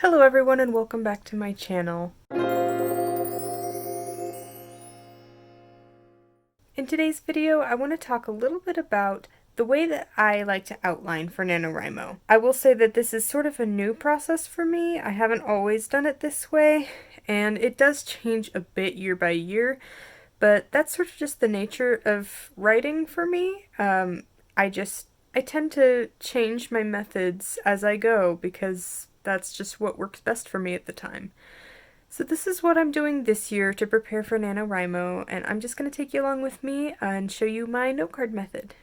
Hello everyone and welcome back to my channel. In today's video, I want to talk a little bit about the way that I like to outline for NaNoWriMo. I will say that this is sort of a new process for me. I haven't always done it this way, and it does change a bit year by year, but that's sort of just the nature of writing for me. I tend to change my methods as I go because that's just what works best for me at the time. So this is what I'm doing this year to prepare for NaNoWriMo, and I'm just going to take you along with me and show you my note card method.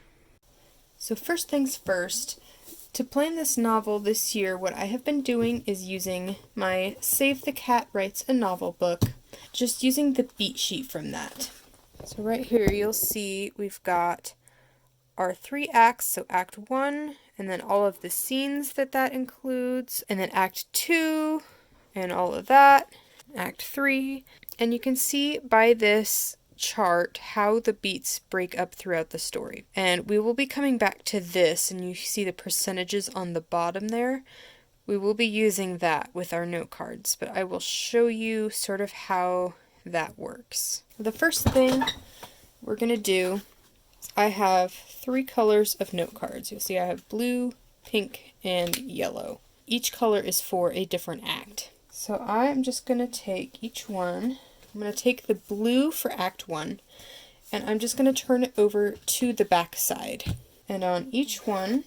So first things first, to plan this novel this year, what I have been doing is using my Save the Cat Writes a Novel book, just using the beat sheet from that. So right here you'll see we've got our 3 acts, so Act 1, and then all of the scenes that includes, and then Act 2, and all of that, Act 3, and you can see by this chart how the beats break up throughout the story. And we will be coming back to this, and you see the percentages on the bottom there. We will be using that with our note cards, but I will show you sort of how that works. The first thing we're going to do, I have 3 colors of note cards. You'll see I have blue, pink, and yellow. Each color is for a different act. So I'm just going to take each one. I'm going to take the blue for Act 1, and I'm just going to turn it over to the back side. And on each one,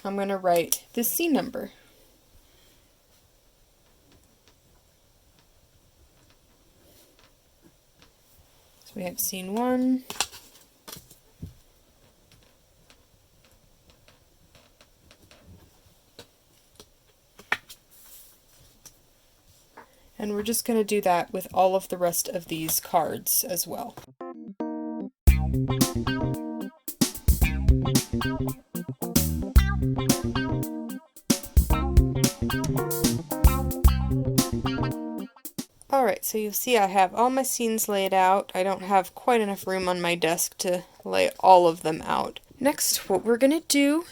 I'm going to write the scene number. So we have scene 1. And we're just going to do that with all of the rest of these cards as well. Alright, so you'll see I have all my scenes laid out. I don't have quite enough room on my desk to lay all of them out. Next, what we're going to do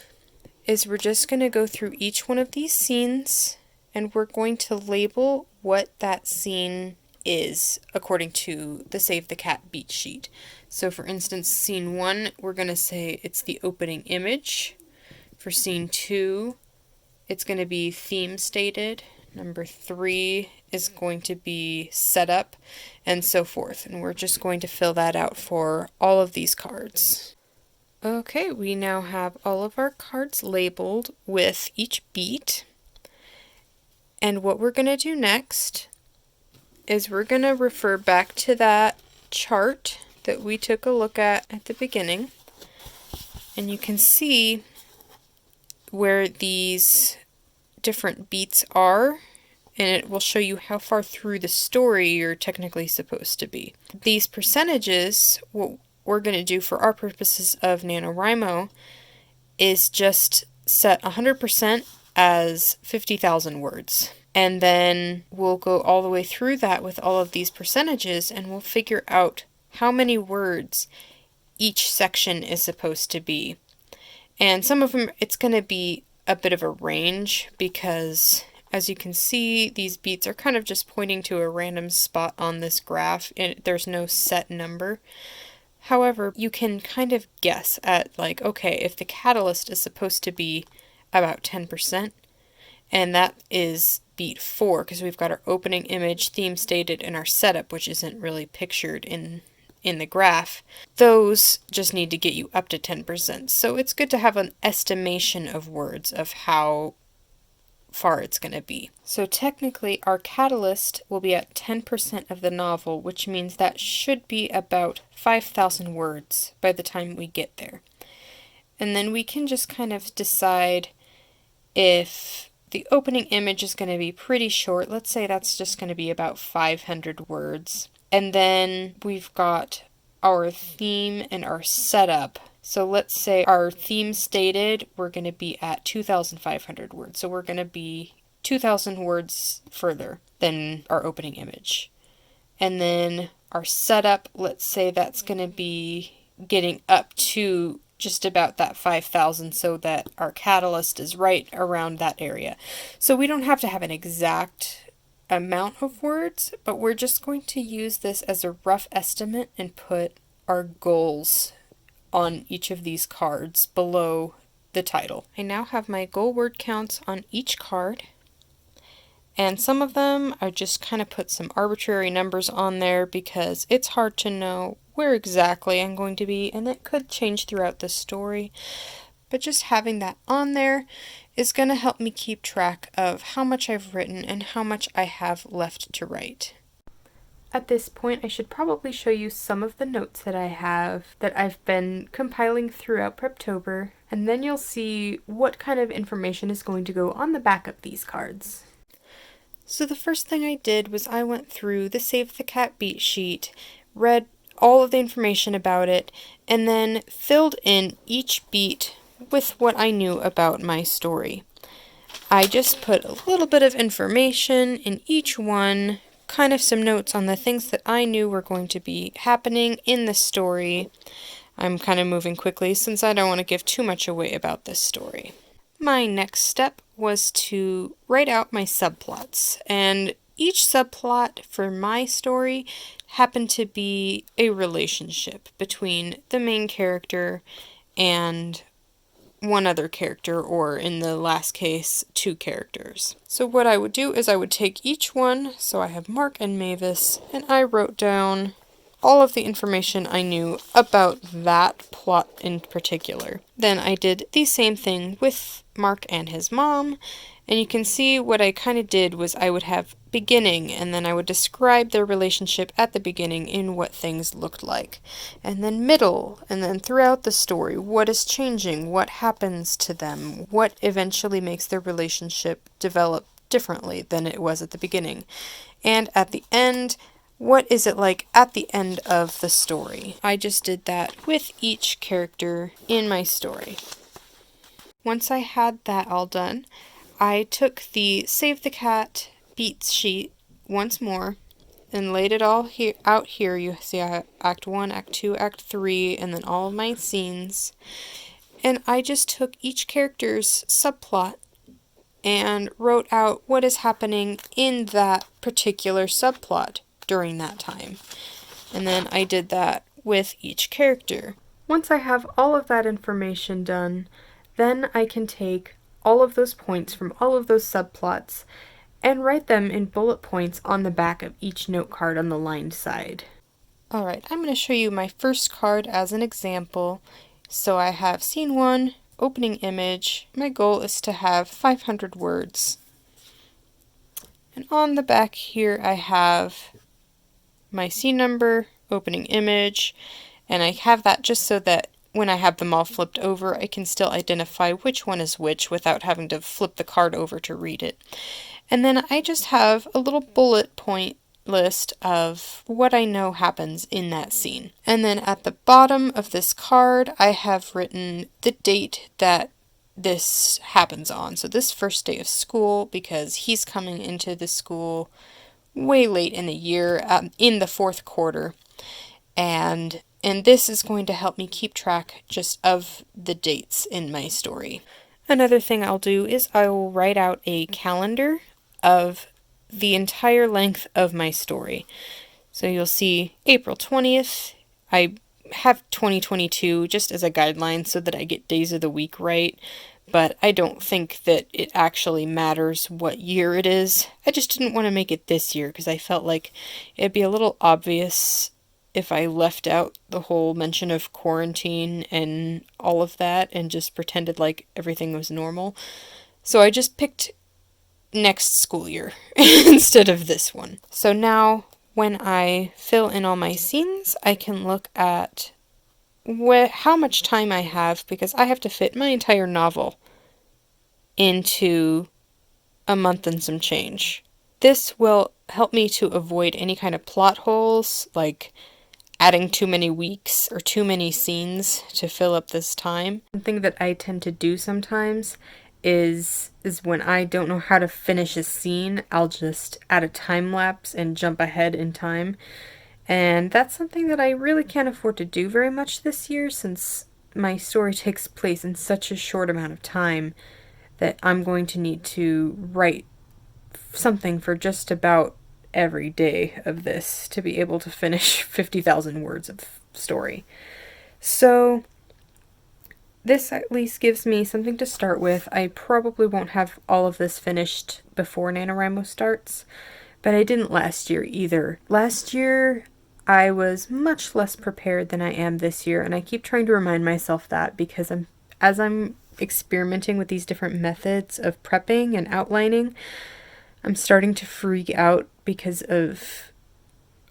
is we're just going to go through each one of these scenes, and we're going to label what that scene is according to the Save the Cat beat sheet. So for instance, scene 1, we're going to say it's the opening image. For scene 2, it's going to be theme stated. Number 3 is going to be setup, and so forth. And we're just going to fill that out for all of these cards. Okay, we now have all of our cards labeled with each beat. And what we're going to do next is we're going to refer back to that chart that we took a look at the beginning. And you can see where these different beats are, and it will show you how far through the story you're technically supposed to be. These percentages, what we're going to do for our purposes of NaNoWriMo, is just set 100% as 50,000 words. And then we'll go all the way through that with all of these percentages, and we'll figure out how many words each section is supposed to be. And some of them, it's going to be a bit of a range because, as you can see, these beats are kind of just pointing to a random spot on this graph, and there's no set number. However, you can kind of guess at, like, okay, if the catalyst is supposed to be about 10%, and that is beat 4, because we've got our opening image, theme stated, and our setup, which isn't really pictured in the graph. Those just need to get you up to 10%. So it's good to have an estimation of words of how far it's going to be. So technically our catalyst will be at 10% of the novel, which means that should be about 5,000 words by the time we get there. And then we can just kind of decide if the opening image is going to be pretty short. Let's say that's just going to be about 500 words. And then we've got our theme and our setup. So let's say our theme stated, we're going to be at 2,500 words. So we're going to be 2,000 words further than our opening image. And then our setup, let's say that's going to be getting up to just about that 5,000 so that our catalyst is right around that area. So we don't have to have an exact amount of words, but we're just going to use this as a rough estimate and put our goals on each of these cards below the title. I now have my goal word counts on each card, and some of them I just kind of put some arbitrary numbers on there because it's hard to know where exactly I'm going to be, and it could change throughout the story. But just having that on there is going to help me keep track of how much I've written and how much I have left to write. At this point, I should probably show you some of the notes that I have that I've been compiling throughout Preptober, and then you'll see what kind of information is going to go on the back of these cards. So the first thing I did was I went through the Save the Cat beat sheet, read all of the information about it, and then filled in each beat with what I knew about my story. I just put a little bit of information in each one, kind of some notes on the things that I knew were going to be happening in the story. I'm kind of moving quickly since I don't want to give too much away about this story. My next step was to write out my subplots, and each subplot for my story happened to be a relationship between the main character and one other character, or in the last case, two characters. So what I would do is I would take each one, so I have Mark and Mavis, and I wrote down all of the information I knew about that plot in particular. Then I did the same thing with Mark and his mom, and you can see what I kind of did was I would have beginning, and then I would describe their relationship at the beginning in what things looked like. And then middle, and then throughout the story, what is changing, what happens to them, what eventually makes their relationship develop differently than it was at the beginning. And at the end, what is it like at the end of the story? I just did that with each character in my story. Once I had that all done, I took the Save the Cat beats sheet once more and laid it all out here. You see I have Act 1, Act 2, Act 3, and then all of my scenes. And I just took each character's subplot and wrote out what is happening in that particular subplot during that time. And then I did that with each character. Once I have all of that information done, then I can take all of those points from all of those subplots and write them in bullet points on the back of each note card on the lined side. Alright, I'm going to show you my first card as an example. So I have Scene 1, opening image. My goal is to have 500 words. And on the back here I have my scene number, opening image, and I have that just so that when I have them all flipped over, I can still identify which one is which without having to flip the card over to read it. And then I just have a little bullet point list of what I know happens in that scene. And then at the bottom of this card, I have written the date that this happens on. So this first day of school, because he's coming into the school way late in the year, in the fourth quarter. And this is going to help me keep track just of the dates in my story. Another thing I'll do is I will write out a calendar of the entire length of my story. So you'll see April 20th. I have 2022 just as a guideline so that I get days of the week right, but I don't think that it actually matters what year it is. I just didn't want to make it this year because I felt like it'd be a little obvious if I left out the whole mention of quarantine and all of that and just pretended like everything was normal. So I just picked next school year instead of this one. So now when I fill in all my scenes, I can look at how much time I have, because I have to fit my entire novel into a month and some change. This will help me to avoid any kind of plot holes, like adding too many weeks or too many scenes to fill up this time. One thing that I tend to do sometimes is when I don't know how to finish a scene, I'll just add a time lapse and jump ahead in time. And that's something that I really can't afford to do very much this year, since my story takes place in such a short amount of time that I'm going to need to write something for just about every day of this to be able to finish 50,000 words of story. So this at least gives me something to start with. I probably won't have all of this finished before NaNoWriMo starts, but I didn't last year either. Last year, I was much less prepared than I am this year, and I keep trying to remind myself that because as I'm experimenting with these different methods of prepping and outlining, I'm starting to freak out because of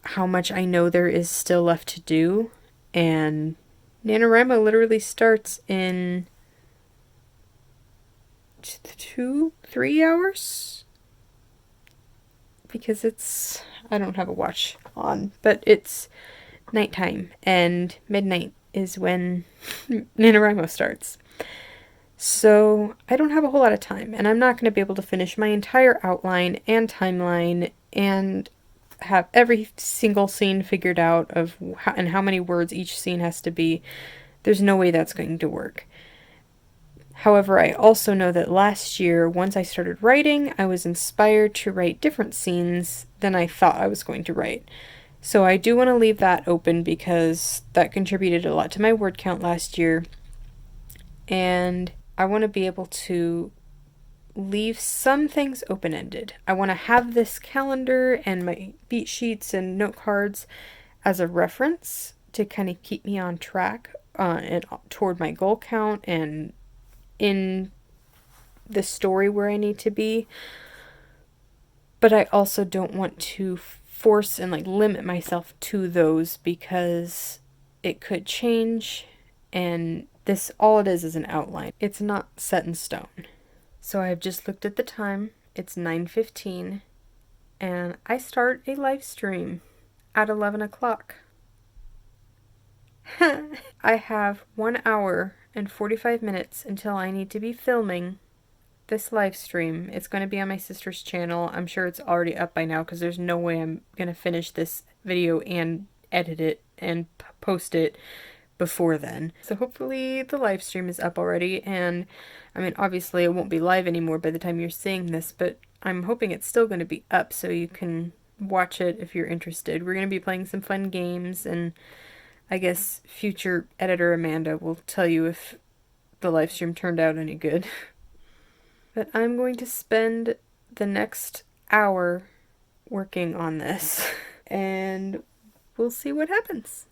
how much I know there is still left to do, and NaNoWriMo literally starts in 2-3 hours? Because I don't have a watch on, but it's nighttime, and midnight is when NaNoWriMo starts. So I don't have a whole lot of time, and I'm not going to be able to finish my entire outline and timeline and have every single scene figured out of how many words each scene has to be. There's no way that's going to work. However, I also know that last year, once I started writing, I was inspired to write different scenes than I thought I was going to write. So I do want to leave that open because that contributed a lot to my word count last year. And I want to be able to leave some things open-ended. I want to have this calendar and my beat sheets and note cards as a reference to kind of keep me on track and toward my goal count and in the story where I need to be. But I also don't want to force and limit myself to those because it could change, and this all it is an outline. It's not set in stone. So I've just looked at the time. It's 9:15 and I start a live stream at 11 o'clock. I have 1 hour and 45 minutes until I need to be filming this live stream. It's going to be on my sister's channel. I'm sure it's already up by now because there's no way I'm going to finish this video and edit it and post it before then. So hopefully the live stream is up already, and I mean obviously it won't be live anymore by the time you're seeing this, but I'm hoping it's still going to be up so you can watch it if you're interested. We're going to be playing some fun games, and I guess future editor Amanda will tell you if the live stream turned out any good. But I'm going to spend the next hour working on this and we'll see what happens.